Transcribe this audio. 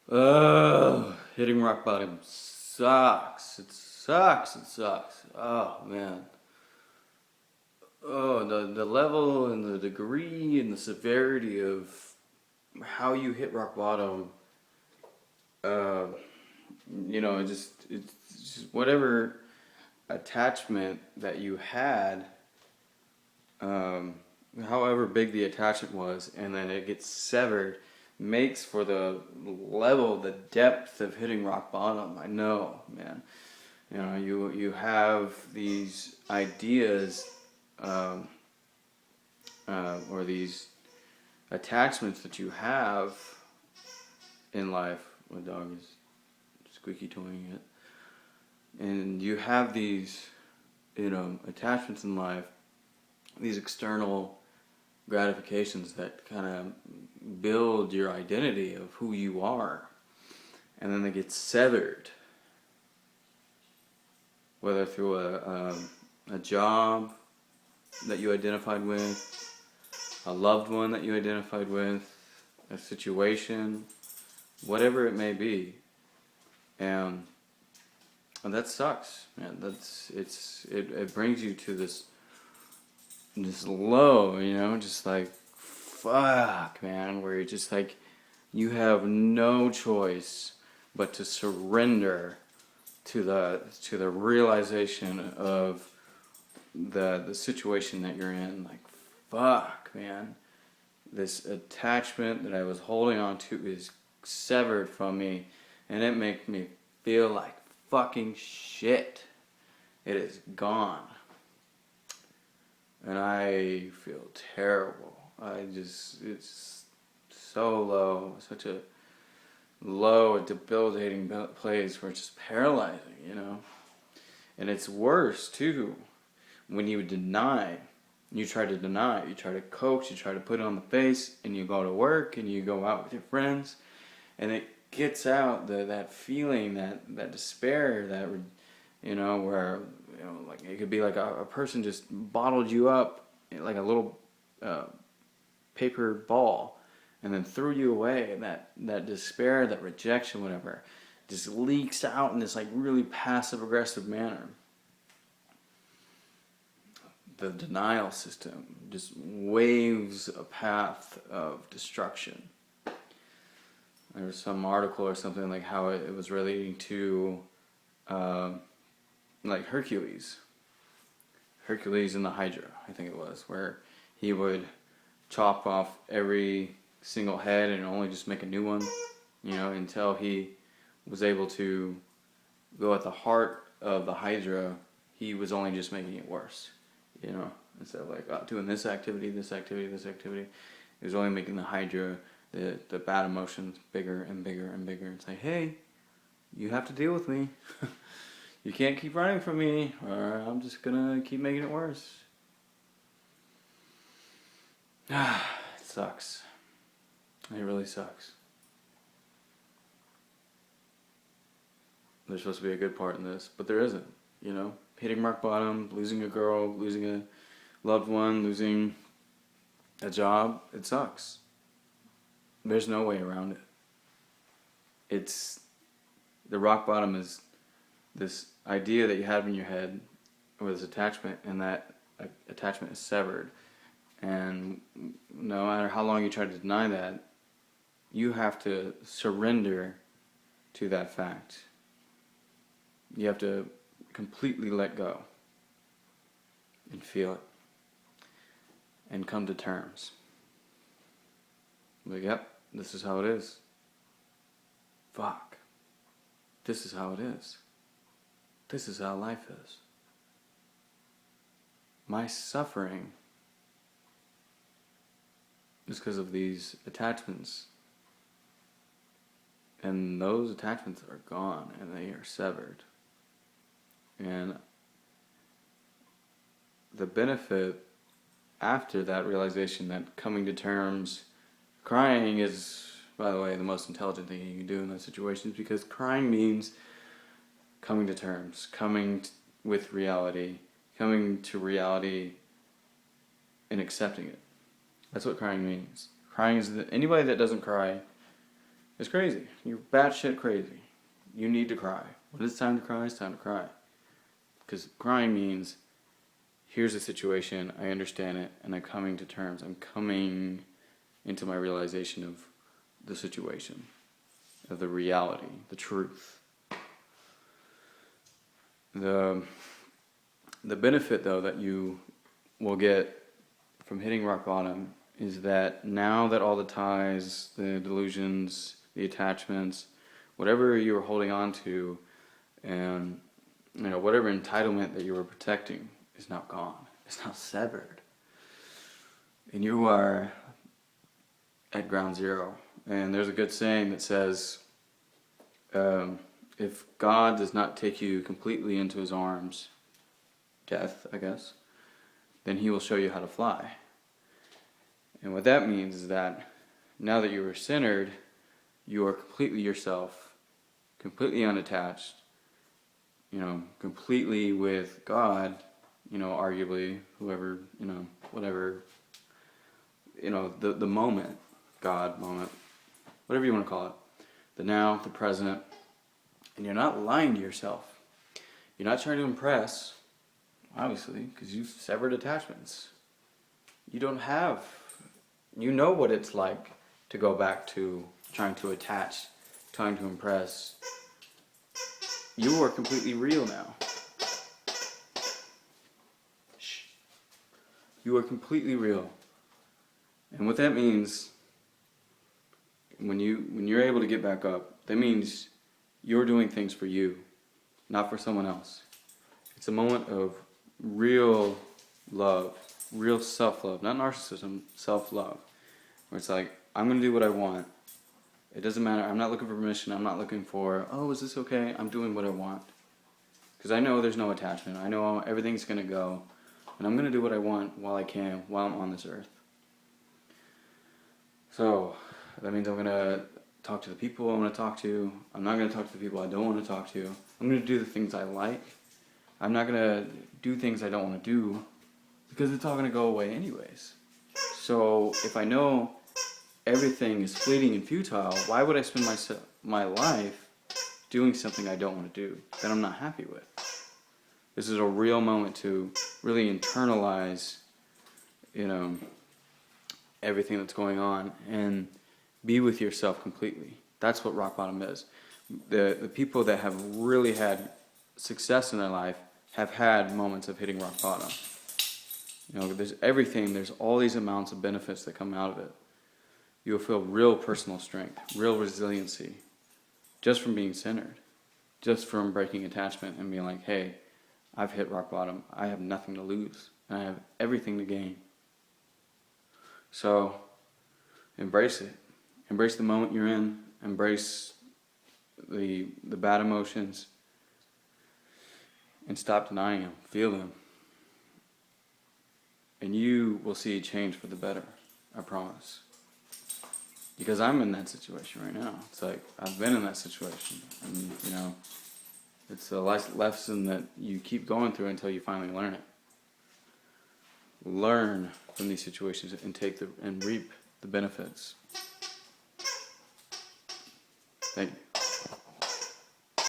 Hitting rock bottom sucks. It sucks. It sucks. Oh man. Oh, the level and the degree and the severity of how you hit rock bottom. Uh, it's just whatever attachment that you had, um, however big the attachment was, and then it gets severed, makes for the level, the depth of hitting rock bottom. I know, man. You have these ideas, um, or these attachments that you have in life. My dog is squeaky toying it, and you have these, attachments in life, these external gratifications that kind of build your identity of who you are, and then they get severed, whether through a job that you identified with, a loved one that you identified with, a situation, whatever it may be, and that sucks, man. It brings you to this low, just like fuck, man, where you're just like you have no choice but to surrender to the realization of the situation that you're in. Like, fuck, man, this attachment that I was holding on to is severed from me, and it makes me feel like fucking shit. It is gone, and I feel terrible. It's so low, such a low, debilitating place where it's just paralyzing. And it's worse too when you deny. You try to deny it. You try to coax. You try to put it on the face, and you go to work and you go out with your friends, and it gets out that feeling, that despair, where like it could be like a person just bottled you up like a little paper ball, and then threw you away, and that despair, that rejection, whatever, just leaks out in this like really passive aggressive manner. The denial system just waves a path of destruction. There was some article or something like how it was relating to like Hercules and the Hydra, I think it was, where he would chop off every single head and only just make a new one, until he was able to go at the heart of the Hydra. He was only just making it worse, instead of like doing this activity, this activity, this activity. He was only making the Hydra, the bad emotions, bigger and bigger and bigger, and say, hey, you have to deal with me. You can't keep running from me, or I'm just gonna keep making it worse. It sucks. It really sucks. There's supposed to be a good part in this, but there isn't. Hitting rock bottom, losing a girl, losing a loved one, losing a job, it sucks. There's no way around it. The rock bottom is this idea that you have in your head with this attachment, and that attachment is severed. And no matter how long you try to deny that, you have to surrender to that fact. You have to completely let go and feel it and come to terms. Like, yep, this is how it is. Fuck. This is how it is. This is how life is. My suffering is because of these attachments. And those attachments are gone, and they are severed. And the benefit after that realization, that coming to terms, crying is, by the way, the most intelligent thing you can do in those situations, because crying means coming to terms, with reality, coming to reality and accepting it. That's what crying means. Crying is anybody that doesn't cry It's crazy. You're batshit crazy. You need to cry. When it's time to cry, it's time to cry. Because crying means, here's the situation, I understand it, and I'm coming to terms. I'm coming into my realization of the situation, of the reality, the truth. The benefit, though, that you will get from hitting rock bottom is that now that all the ties, the delusions, the attachments, whatever you were holding on to, and whatever entitlement that you were protecting is now gone. It's now severed. And you are at ground zero. And there's a good saying that says, if God does not take you completely into his arms, death, I guess, then he will show you how to fly. And what that means is that now that you are centered, you are completely yourself, completely unattached, completely with God, arguably, whoever, whatever, the moment, God moment, whatever you want to call it, the now, the present, and you're not lying to yourself. You're not trying to impress, obviously, because you've severed attachments. You don't have, you know what it's like to go back to trying to attach, trying to impress. You are completely real now. Shh. You are completely real. And what that means, when you're able to get back up, that means you're doing things for you, not for someone else. It's a moment of real love, real self-love, not narcissism, self-love, where it's like, I'm going to do what I want. It doesn't matter. I'm not looking for permission. I'm not looking for, oh, is this okay? I'm doing what I want. Because I know there's no attachment. I know everything's going to go. And I'm going to do what I want while I can, while I'm on this earth. So, that means I'm going to talk to the people I want to talk to. I'm not going to talk to the people I don't want to talk to. I'm going to do the things I like. I'm not going to do things I don't want to do, because it's all going to go away anyways. So, if I know everything is fleeting and futile, why would I spend my life doing something I don't want to do, that I'm not happy with? This is a real moment to really internalize, everything that's going on and be with yourself completely. That's what rock bottom is. The people that have really had success in their life have had moments of hitting rock bottom. There's everything, there's all these amounts of benefits that come out of it. You'll feel real personal strength, real resiliency, just from being centered, just from breaking attachment and being like, hey, I've hit rock bottom. I have nothing to lose, and I have everything to gain. So, embrace it. Embrace the moment you're in. Embrace the bad emotions, and stop denying them. Feel them. And you will see a change for the better, I promise. Because I'm in that situation right now. It's like, I've been in that situation. And, it's a lesson that you keep going through until you finally learn it. Learn from these situations and reap the benefits. Thank you.